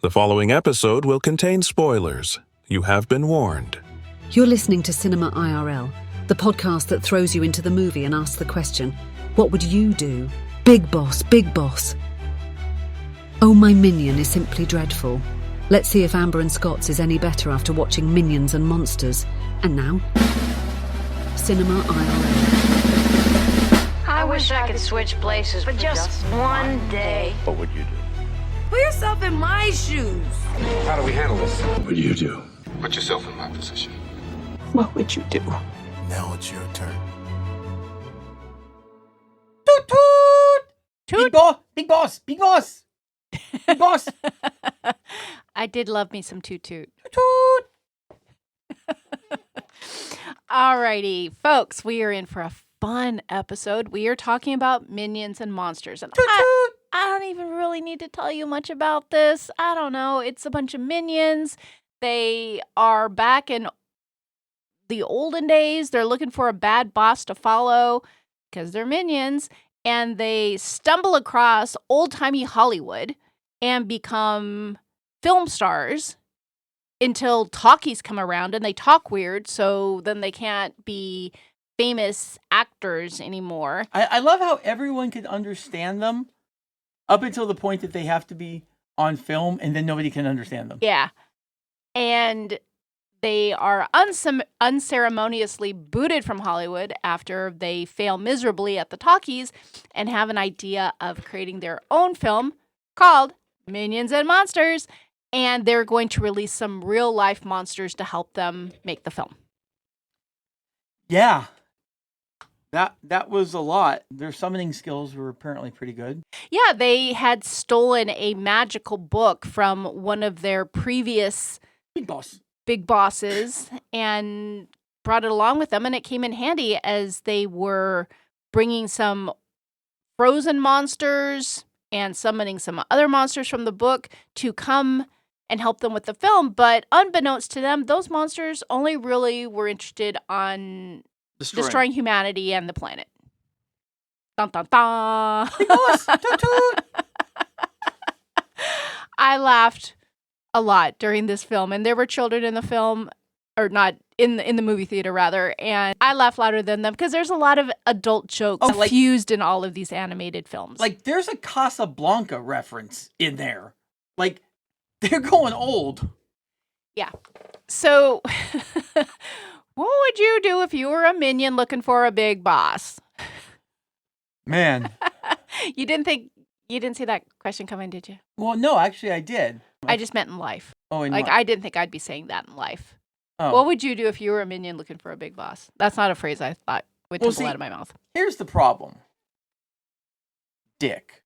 The following episode will contain spoilers. You have been warned. You're listening to Cinema IRL, the podcast that throws you into the movie and asks the question, what would you do? Big boss, big boss. Oh, My Minion is simply dreadful. Let's see if Amber and Scott's is any better after watching Minions and Monsters. And now, Cinema IRL. I wish I could switch places for just one day. What would you do? Put yourself in my shoes. How do we handle this? What would you do? Put yourself in my position. What would you do? Now it's your turn. Toot toot! Big boss! Big boss! Big boss! Big boss! I did love me some toot toot. Toot toot! Alrighty, folks, we are in for a fun episode. We are talking about minions and monsters. And Toot toot! I don't even really need to tell you much about this. I don't know. It's a bunch of minions. They are back in the olden days. They're looking for a bad boss to follow because they're minions. And they stumble across old-timey Hollywood and become film stars until talkies come around and they talk weird. So then they can't be famous actors anymore. I love how everyone can understand them up until the point that they have to be on film and then nobody can understand them. Yeah. And they are unceremoniously booted from Hollywood after they fail miserably at the talkies and have an idea of creating their own film called Minions and Monsters. And they're going to release some real life monsters to help them make the film. Yeah. That was a lot. Their summoning skills were apparently pretty good. Yeah, they had stolen a magical book from one of their previous big bosses and brought it along with them, and it came in handy as they were bringing some frozen monsters and summoning some other monsters from the book to come and help them with the film. But unbeknownst to them, those monsters only really were interested on destroying humanity and the planet. Dun, dun, dun. Toot, toot. I laughed a lot during this film, and there were children in the film, or not in the movie theater rather, and I laughed louder than them because there's a lot of adult jokes fused in all of these animated films. Like, there's a Casablanca reference in there. Like, they're going old. Yeah. So, what would you do if you were a minion looking for a big boss? Man. You didn't see that question coming, did you? Well, no, actually I did. I just meant in life. Oh, in life. life. I didn't think I'd be saying that in life. Oh. What would you do if you were a minion looking for a big boss? That's not a phrase I thought would tumble out of my mouth. Here's the problem. Dick.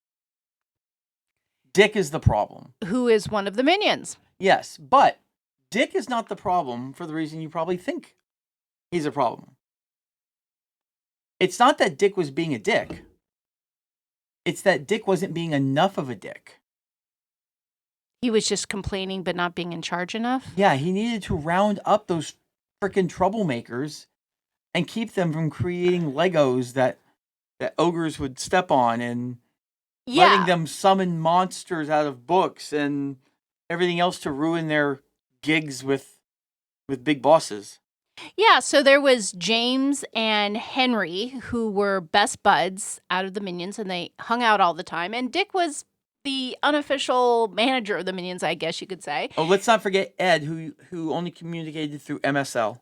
Dick is the problem. Who is one of the minions? Yes, but Dick is not the problem for the reason you probably think he's a problem. It's not that Dick was being a dick. It's that Dick wasn't being enough of a dick. He was just complaining but not being in charge enough? Yeah, he needed to round up those frickin' troublemakers and keep them from creating Legos that ogres would step on and letting them summon monsters out of books and everything else to ruin their gigs with big bosses. Yeah, so there was James and Henry, who were best buds out of the Minions, and they hung out all the time. And Dick was the unofficial manager of the Minions, I guess you could say. Oh, let's not forget Ed, who only communicated through MSL.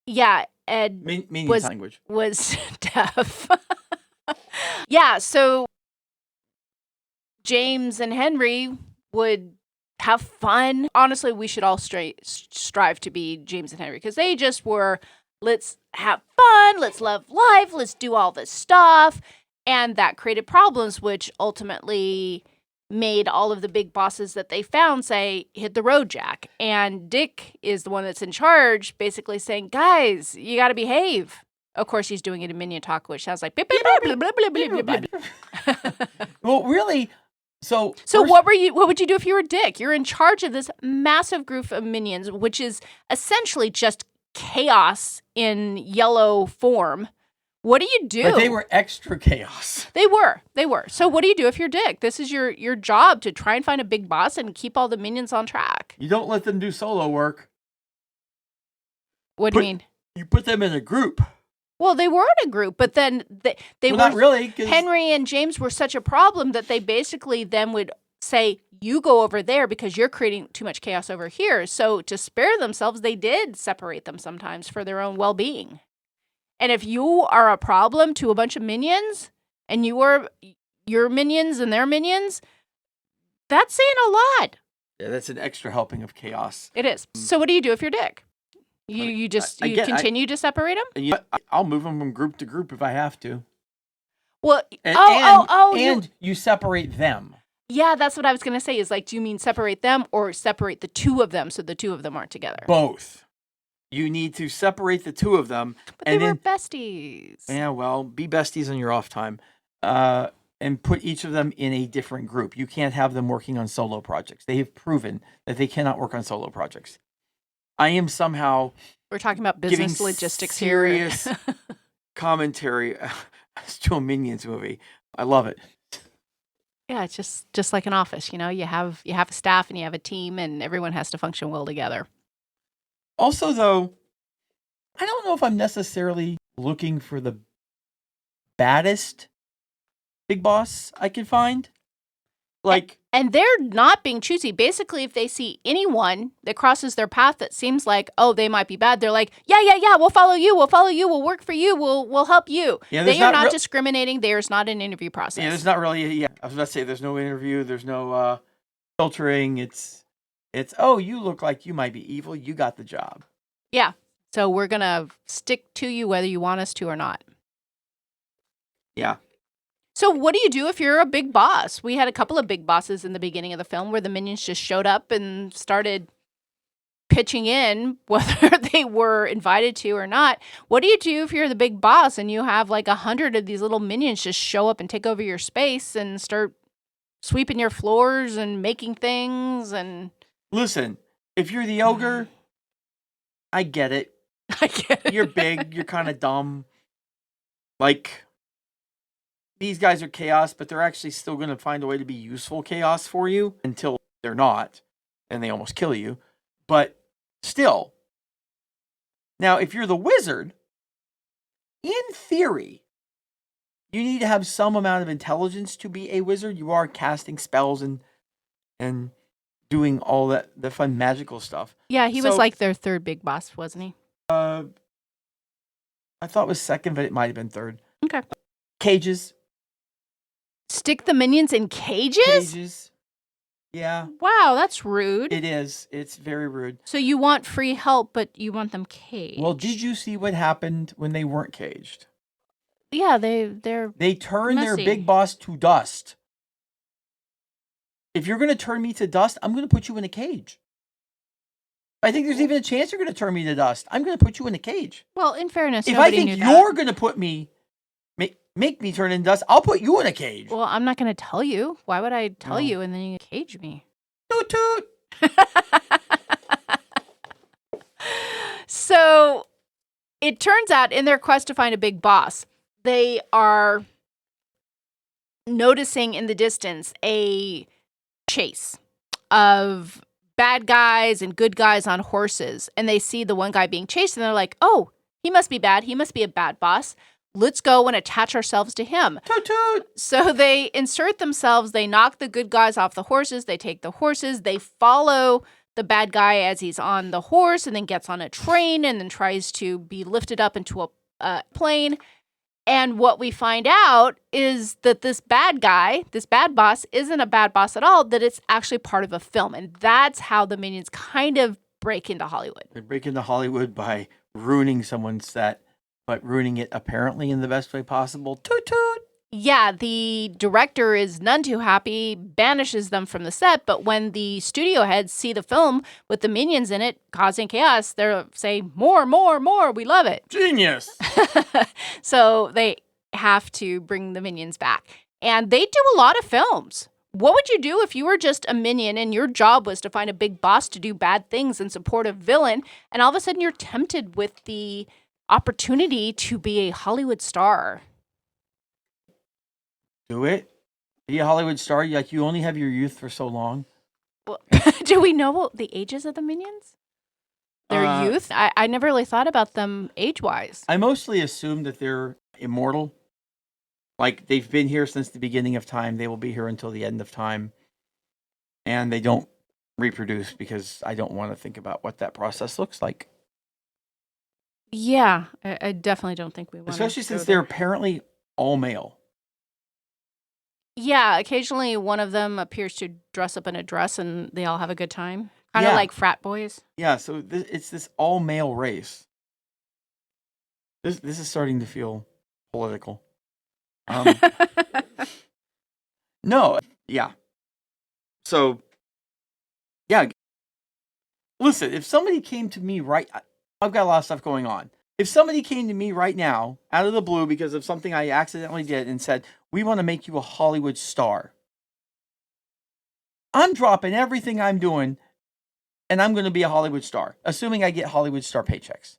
Yeah, Ed was deaf. Yeah, so James and Henry would have fun. Honestly, we should all strive to be James and Henry because they just were, let's have fun, let's love life, let's do all this stuff. And that created problems, which ultimately made all of the big bosses that they found say, hit the road, Jack. And Dick is the one that's in charge, basically saying, guys, you got to behave. Of course, he's doing it in Minion talk, which sounds like... Well, really... So what would you do if you were Dick? You're in charge of this massive group of minions, which is essentially just chaos in yellow form, What do you do? But they were extra chaos. They were. So what do you do if you're Dick? This is your job to try and find a big boss and keep all the minions on track. You don't let them do solo work. What do you mean? You put them in a group. Well, they were in a group, but then they were not really. 'Cause Henry and James were such a problem that they basically then would say, you go over there because you're creating too much chaos over here. So to spare themselves, they did separate them sometimes for their own well-being. And if you are a problem to a bunch of minions and you are your minions and their minions, that's saying a lot. Yeah, that's an extra helping of chaos. It is. So what do you do if you're Dick? You continue to separate them? And I'll move them from group to group if I have to. Well, and you separate them. Yeah, that's what I was going to say is like, do you mean separate them or separate the two of them so the two of them aren't together? Both. You need to separate the two of them. But they were besties. Yeah, well, be besties on your off time. And put each of them in a different group. You can't have them working on solo projects. They have proven that they cannot work on solo projects. I am somehow... We're talking about business logistics here. Serious commentary to a Minions movie. I love it. Yeah, it's just like an office, you have a staff and you have a team and everyone has to function well together. Also, though, I don't know if I'm necessarily looking for the baddest big boss I can find. And they're not being choosy. Basically, if they see anyone that crosses their path that seems like, oh, they might be bad, they're like, yeah, we'll follow you, we'll work for you, we'll help you. Yeah, they are not discriminating. There's not an interview process. Yeah, there's not really. I was about to say there's no interview. There's no filtering. It's oh, you look like you might be evil. You got the job. Yeah. So we're gonna stick to you whether you want us to or not. Yeah. So what do you do if you're a big boss? We had a couple of big bosses in the beginning of the film where the minions just showed up and started pitching in, whether they were invited to or not. What do you do if you're the big boss and you have like 100 of these little minions just show up and take over your space and start sweeping your floors and making things? And listen, if you're the ogre, I get it. You're big. You're kind of dumb. Like... These guys are chaos, but they're actually still going to find a way to be useful chaos for you until they're not, and they almost kill you. But still. Now, if you're the wizard, in theory, you need to have some amount of intelligence to be a wizard. You are casting spells and doing all the fun magical stuff. Yeah, he was like their third big boss, wasn't he? I thought it was second, but it might have been third. Okay. Cages. Stick the minions in cages? Cages. Yeah. Wow, that's rude. It is. It's very rude. So you want free help, but you want them caged. Well, did you see what happened when they weren't caged? Yeah, they turned messy. their big boss to dust. If you're going to turn me to dust, I'm going to put you in a cage. I think there's even a chance you're going to turn me to dust. I'm going to put you in a cage. Well, in fairness, if I think you're going to put me... Make me turn into dust, I'll put you in a cage. Well, I'm not going to tell you. Why would I tell you and then you cage me? Toot toot. So it turns out in their quest to find a big boss, they are noticing in the distance a chase of bad guys and good guys on horses. And they see the one guy being chased and they're like, oh, he must be bad. He must be a bad boss. Let's go and attach ourselves to him. Toot toot. So they insert themselves. They knock the good guys off the horses. They take the horses. They follow the bad guy as he's on the horse and then gets on a train and then tries to be lifted up into a plane. And what we find out is that this bad guy, this bad boss, isn't a bad boss at all, that it's actually part of a film. And that's how the minions kind of break into Hollywood. They break into Hollywood by ruining someone's set. But ruining it apparently in the best way possible. Toot toot. Yeah, the director is none too happy, banishes them from the set. But when the studio heads see the film with the minions in it causing chaos, they're saying, more, we love it. Genius. So they have to bring the minions back. And they do a lot of films. What would you do if you were just a minion and your job was to find a big boss to do bad things and support a villain, and all of a sudden you're tempted with the opportunity to be a Hollywood star. Do it. Be a Hollywood star. You only have your youth for so long. Well, do we know the ages of the minions? Their youth? I never really thought about them age-wise. I mostly assume that they're immortal. Like, they've been here since the beginning of time. They will be here until the end of time. And they don't reproduce because I don't want to think about what that process looks like. Yeah, I definitely don't think we want to. Especially since they're apparently all male. Yeah, occasionally one of them appears to dress up in a dress and they all have a good time. Kind of Yeah. like frat boys. Yeah, so it's this all male race. This is starting to feel political. No, yeah. So, yeah. Listen, if somebody came to me I've got a lot of stuff going on. If somebody came to me right now, out of the blue, because of something I accidentally did and said, we want to make you a Hollywood star, I'm dropping everything I'm doing and I'm going to be a Hollywood star, assuming I get Hollywood star paychecks.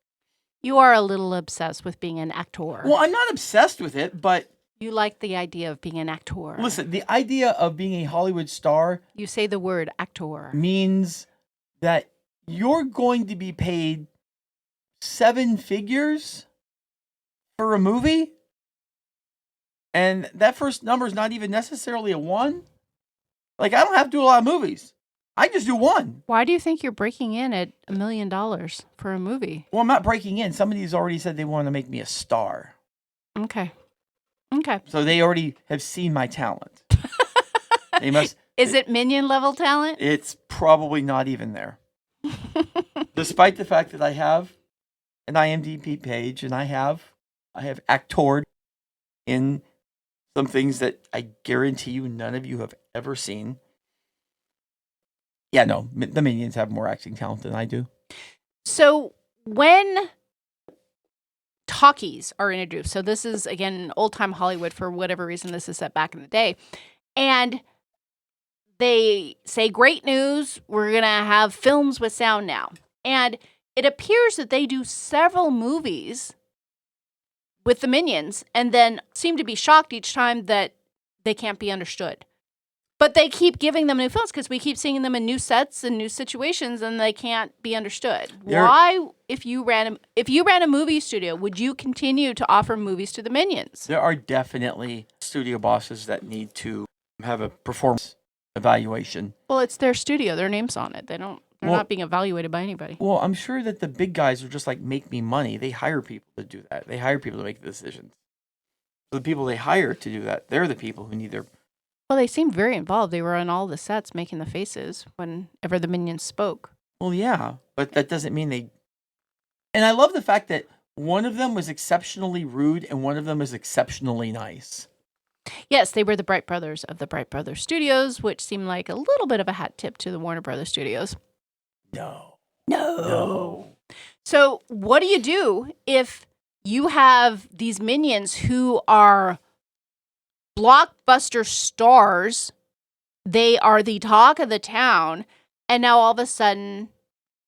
You are a little obsessed with being an actor. Well, I'm not obsessed with it, but... You like the idea of being an actor. Listen, the idea of being a Hollywood star... You say the word actor. ...means that you're going to be paid 7 figures for a movie, and that first number is not even necessarily a 1. Like, I don't have to do a lot of movies. I just do one. Why do you think you're breaking in at $1 million for a movie? Well, I'm not breaking in. Somebody's already said they want to make me a star. Okay. So they already have seen my talent. They must. Is it minion level talent? It's probably not even there. Despite the fact that I have an IMDb page and I have actored in some things that I guarantee you none of you have ever seen. Yeah, no, the Minions have more acting talent than I do. So when talkies are introduced, so this is, again, old-time Hollywood for whatever reason this is set back in the day, and they say, great news, we're going to have films with sound now. And it appears that they do several movies with the Minions and then seem to be shocked each time that they can't be understood. But they keep giving them new films because we keep seeing them in new sets and new situations, and they can't be understood. Why, if you ran a movie studio, would you continue to offer movies to the Minions? There are definitely studio bosses that need to have a performance evaluation. Well, it's their studio; their name's on it. They're not being evaluated by anybody. Well, I'm sure that the big guys are just like, make me money. They hire people to do that. They hire people to make the decisions. So the people they hire to do that, they're the people who need their... Well, they seemed very involved. They were on all the sets making the faces whenever the Minions spoke. Well, yeah, but that doesn't mean they... And I love the fact that one of them was exceptionally rude and one of them is exceptionally nice. Yes, they were the Bright Brothers of the Bright Brothers Studios, which seemed like a little bit of a hat tip to the Warner Brothers Studios. No. So what do you do if you have these Minions who are blockbuster stars? They are the talk of the town, and now all of a sudden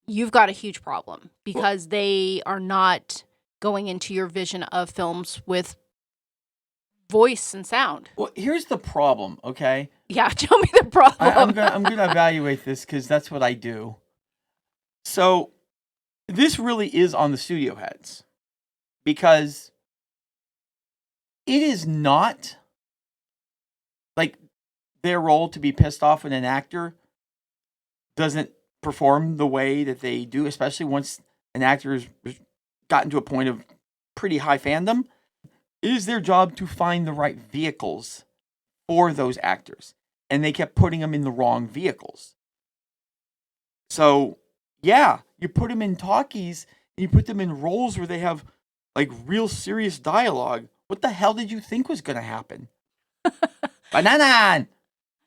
you've got a huge problem because they are not going into your vision of films with voice and sound. Well, here's the problem, okay? Yeah, tell me the problem. I'm gonna evaluate this because that's what I do. So this really is on the studio heads because it is not like their role to be pissed off when an actor doesn't perform the way that they do, especially once an actor has gotten to a point of pretty high fandom. It is their job to find the right vehicles for those actors. And they kept putting them in the wrong vehicles. So, yeah, you put them in talkies and you put them in roles where they have like real serious dialogue. What the hell did you think was going to happen? Banana!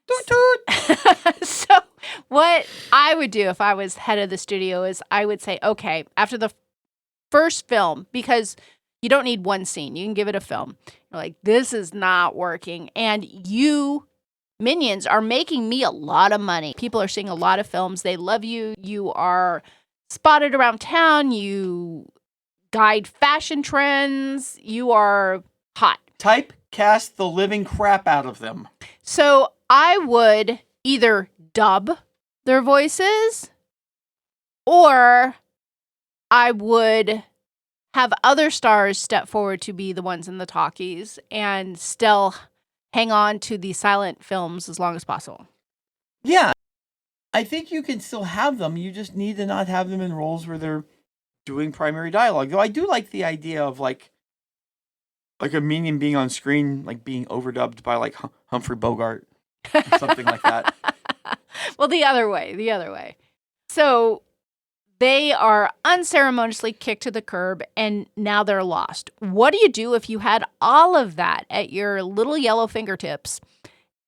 Toot toot! So what I would do if I was head of the studio is I would say, okay, after the first film, because you don't need one scene. You can give it a film. You're like, this is not working. And you, Minions, are making me a lot of money. People are seeing a lot of films. They love you. You are spotted around town. You guide fashion trends. You are hot. Typecast the living crap out of them. So I would either dub their voices or I would have other stars step forward to be the ones in the talkies and still hang on to the silent films as long as possible. Yeah. I think you can still have them. You just need to not have them in roles where they're doing primary dialogue. Though I do like the idea of like a minion being on screen, like being overdubbed by like Humphrey Bogart or something like that. Well, the other way. So they are unceremoniously kicked to the curb and now they're lost. What do you do if you had all of that at your little yellow fingertips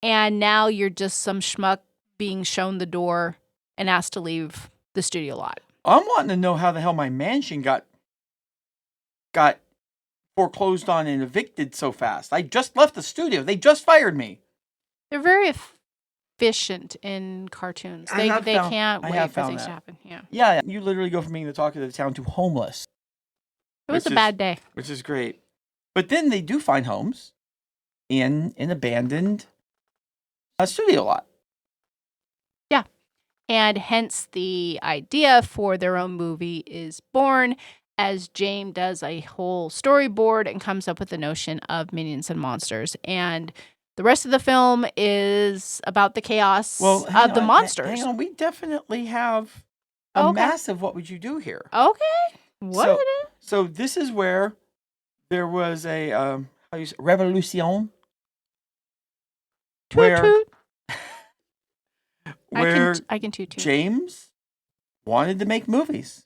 and now you're just some schmuck being shown the door and asked to leave the studio lot? I'm wanting to know how the hell my mansion got foreclosed on and evicted so fast. I just left the studio. They just fired me. They're very efficient in cartoons. They can't wait for things to happen. Yeah. Yeah, you literally go from being the talk of the town to homeless. It was a bad day. Which is great. But then they do find homes in an abandoned studio lot. Yeah. And hence the idea for their own movie is born as James does a whole storyboard and comes up with the notion of minions and monsters. And the rest of the film is about the chaos of the monsters. Hang on, we definitely have a massive what would you do here. Okay. So this is where there was a revolution. Toot. Where I can toot. James wanted to make movies.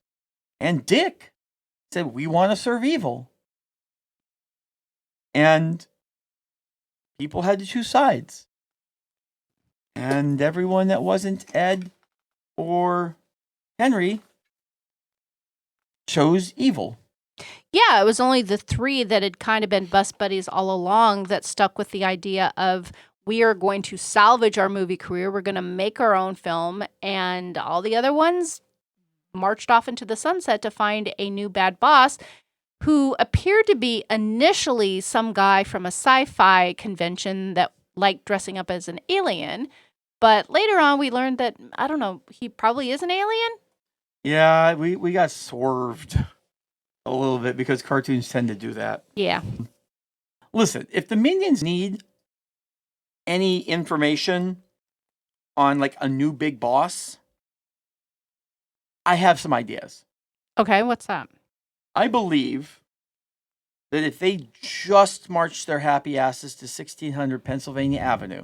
And Dick said, we want to serve evil. And people had to choose sides. And everyone that wasn't Ed or Henry chose evil. Yeah, it was only the three that had kind of been bus buddies all along that stuck with the idea of we are going to salvage our movie career. We're going to make our own film. And all the other ones marched off into the sunset to find a new bad boss who appeared to be initially some guy from a sci-fi convention that liked dressing up as an alien. But later on, we learned that, I don't know, he probably is an alien? Yeah, we got swerved a little bit because cartoons tend to do that. Yeah. Listen, if the minions need any information on like a new big boss, I have some ideas. Okay, what's that? I believe that if they just march their happy asses to 1600 Pennsylvania Avenue,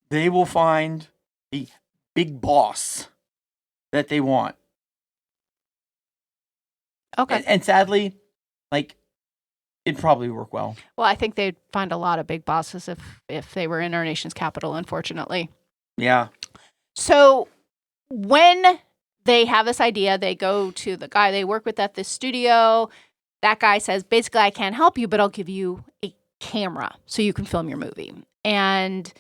they will find the big boss that they want. Okay. And sadly, like, it'd probably work well. Well, I think they'd find a lot of big bosses if they were in our nation's capital, unfortunately. Yeah. So when they have this idea, they go to the guy they work with at the studio. That guy says, basically, I can't help you, but I'll give you a camera so you can film your movie. And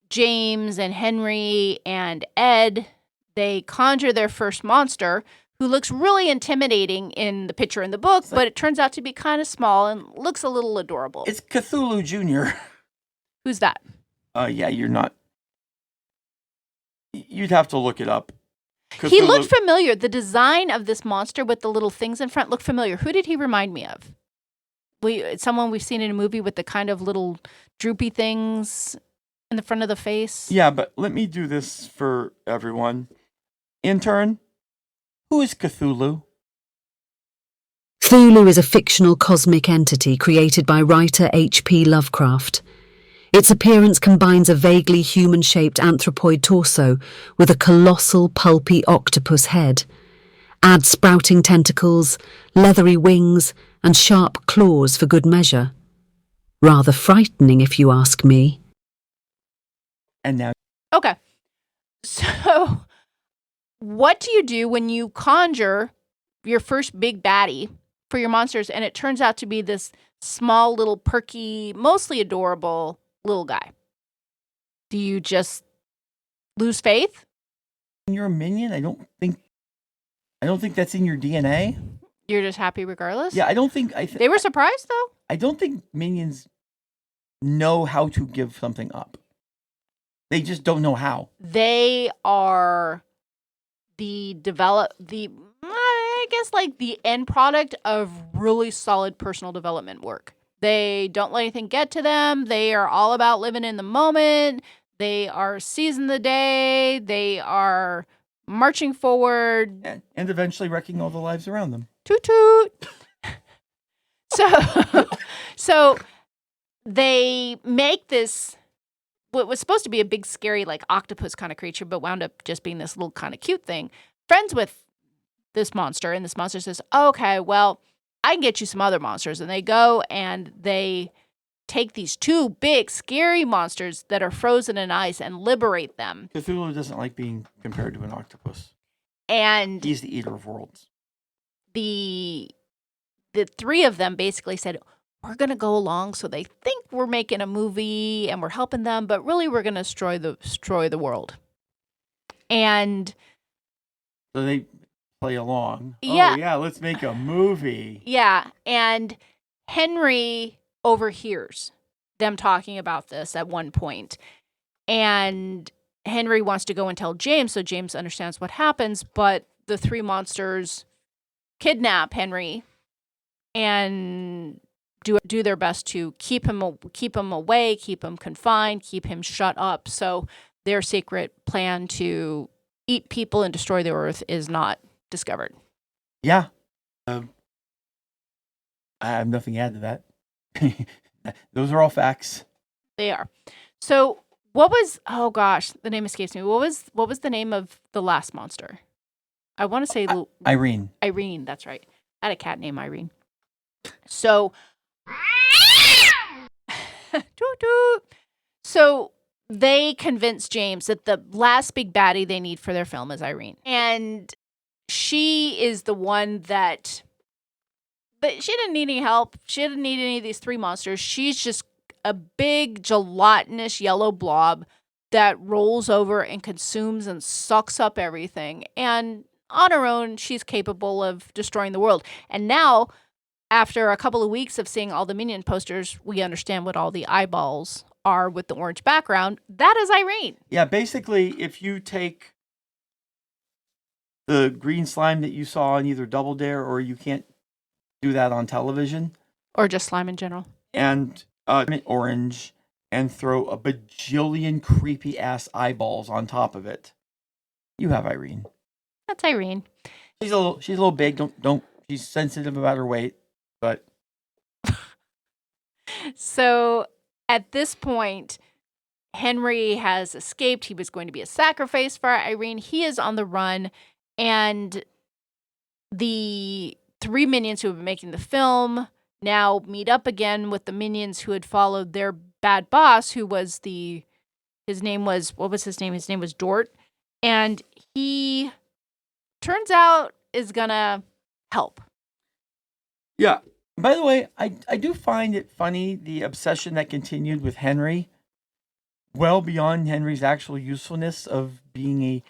James and Henry and Ed, they conjure their first monster who looks really intimidating in the picture in the book, but it turns out to be kind of small and looks a little adorable. It's Cthulhu Jr. Who's that? Yeah, you're not. You'd have to look it up. Cthulhu. He looked familiar. The design of this monster with the little things in front looked familiar. Who did he remind me of? Someone we've seen in a movie with the kind of little droopy things in the front of the face. Yeah, but let me do this for everyone. Intern, who is Cthulhu? Cthulhu is a fictional cosmic entity created by writer H.P. Lovecraft. Its appearance combines a vaguely human-shaped anthropoid torso with a colossal, pulpy octopus head. Add sprouting tentacles, leathery wings, and sharp claws for good measure. Rather frightening, if you ask me. And now... Okay. So, what do you do when you conjure your first big baddie for your monsters and it turns out to be this small, little, perky, mostly adorable little guy? Do you just lose faith? You're a minion? I don't think that's in your DNA. You're just happy regardless? Yeah, I don't think They were surprised though. I don't think minions know how to give something up. They just don't know how. They are the I guess like the end product of really solid personal development work. They don't let anything get to them. They are all about living in the moment. They are seizing the day. They are marching forward. And eventually wrecking all the lives around them. Toot toot. So they make this, what was supposed to be a big, scary, like octopus kind of creature, but wound up just being this little kind of cute thing, friends with this monster. And this monster says, okay, well, I can get you some other monsters. And they go and they take these two big, scary monsters that are frozen in ice and liberate them. Cthulhu doesn't like being compared to an octopus. And he's the eater of worlds. The three of them basically said, we're going to go along so they think we're making a movie and we're helping them, but really we're going to destroy the world. And so they play along. Yeah. Oh, yeah, let's make a movie. Yeah, and Henry overhears them talking about this at one point. And Henry wants to go and tell James, so James understands what happens, but the three monsters kidnap Henry and do their best to keep him away, keep him confined, keep him shut up. So their secret plan to eat people and destroy the earth is not discovered. Yeah. I have nothing to add to that. Those are all facts. They are. So what was, oh gosh, the name escapes me. What was the name of the last monster? I want to say Irene. Irene, that's right. I had a cat named Irene. So toot toot. So they convince James that the last big baddie they need for their film is Irene. And she is the one that she didn't need any help. She didn't need any of these three monsters. She's just a big gelatinous yellow blob that rolls over and consumes and sucks up everything. And on her own, she's capable of destroying the world. And now, after a couple of weeks of seeing all the Minion posters, we understand what all the eyeballs are with the orange background. That is Irene. Yeah, basically, if you take the green slime that you saw on either Double Dare, or you can't do that on television, or just slime in general, and orange, and throw a bajillion creepy ass eyeballs on top of it, you have Irene. That's Irene. She's a little big. Don't. She's sensitive about her weight, but. So at this point, Henry has escaped. He was going to be a sacrifice for Irene. He is on the run, and the three minions who have been making the film now meet up again with the minions who had followed their bad boss, who was his name was Dort, and he turns out is gonna help. Yeah. By the way, I do find it funny, the obsession that continued with Henry, well beyond Henry's actual usefulness of being a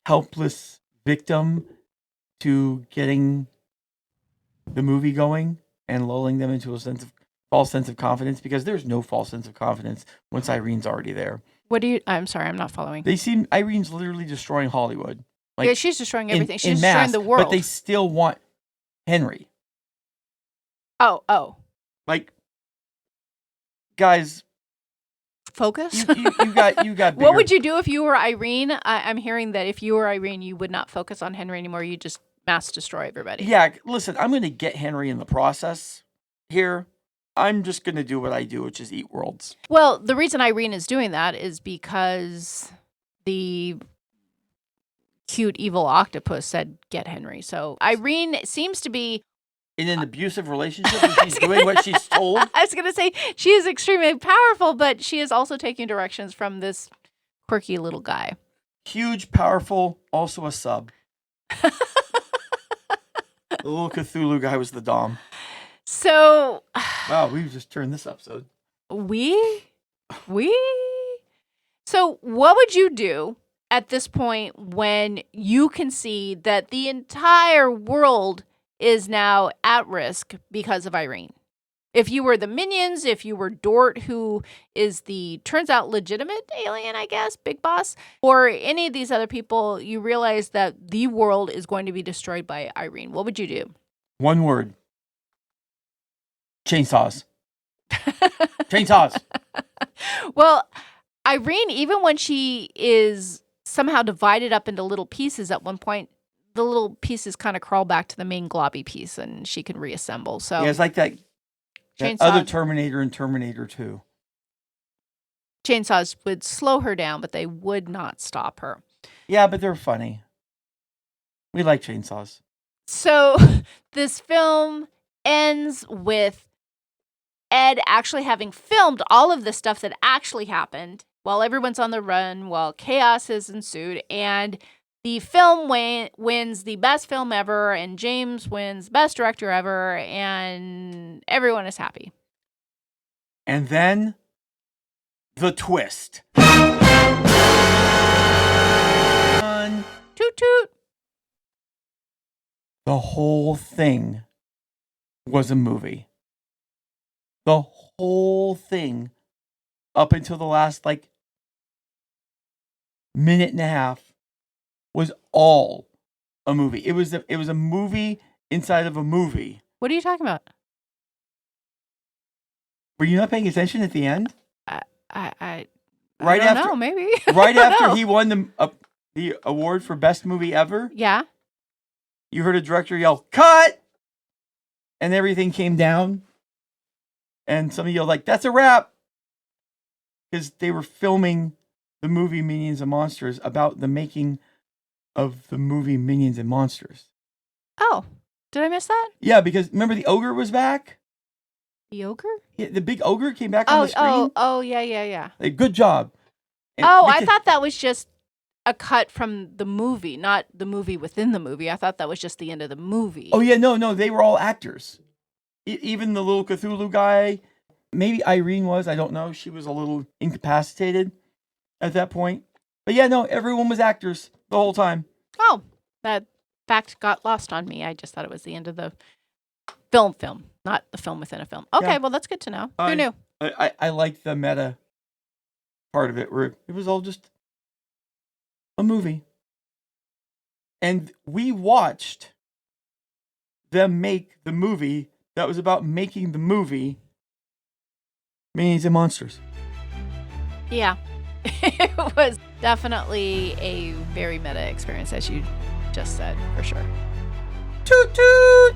helpless victim to getting the movie going and lulling them into a false sense of confidence, because there's no false sense of confidence once Irene's already there. I'm sorry, I'm not following. Irene's literally destroying Hollywood. Yeah, she's destroying everything. She's destroying the world. But they still want Henry. Oh. Like, guys, focus. You got bigger. What would you do if you were Irene? I'm hearing that if you were Irene, you would not focus on Henry anymore. You just mass destroy everybody. Yeah, listen, I'm going to get Henry in the process here. I'm just going to do what I do, which is eat worlds. Well, the reason Irene is doing that is because the cute evil octopus said get Henry. So Irene seems to be in an abusive relationship when she's doing what she's told. I was going to say she is extremely powerful, but she is also taking directions from this quirky little guy. Huge, powerful, also a sub. The little Cthulhu guy was the Dom. So, wow, we just turned this episode. So what would you do at this point when you can see that the entire world is now at risk because of Irene. If you were the minions, if you were Dort, who is the, turns out, legitimate alien, I guess, big boss, or any of these other people, you realize that the world is going to be destroyed by Irene. What would you do? One word. Chainsaws. Chainsaws. Well, Irene, even when she is somehow divided up into little pieces at one point, the little pieces kind of crawl back to the main globby piece and she can reassemble. So Yeah, it's like that chainsaws, other Terminator in Terminator 2. chainsaws would slow her down, but they would not stop her. Yeah, but they're funny. We like chainsaws. So this film ends with Ed actually having filmed all of the stuff that actually happened while everyone's on the run, while chaos has ensued, and the film wins the best film ever, and James wins best director ever, and everyone is happy. And then the twist. Toot toot. The whole thing was a movie. The whole thing, up until the last minute and a half, was all a movie. It was a movie inside of a movie. What are you talking about? Were you not paying attention at the end? I Right don't after, know, maybe. right I don't after know. he won the award for best movie ever, Yeah. you heard a director yell, "Cut!" And everything came down. And some of you yelled that's a wrap. Because they were filming the movie Minions and Monsters about the making of the movie Minions and Monsters. Oh, did I miss that? Yeah, because remember the ogre was back? The ogre? Yeah, the big ogre came back on the screen. Yeah. Hey, good job. And I thought that was just a cut from the movie, not the movie within the movie. I thought that was just the end of the movie. Oh, yeah, no, they were all actors. Even the little Cthulhu guy, maybe Irene was, I don't know. She was a little incapacitated at that point. But yeah, no, everyone was actors the whole time. Oh, that fact got lost on me. I just thought it was the end of the film, not the film within a film. Okay, Yeah. well, that's good to know. Who knew? I like the meta part of it, where it was all just a movie. And we watched them make the movie that was about making the movie Minions and Monsters. Yeah. It was definitely a very meta experience, as you just said, for sure. Toot toot!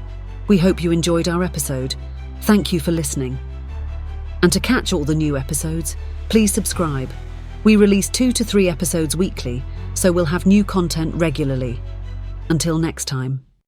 We hope you enjoyed our episode. Thank you for listening. And to catch all the new episodes, please subscribe. We release 2 to 3 episodes weekly, so we'll have new content regularly. Until next time.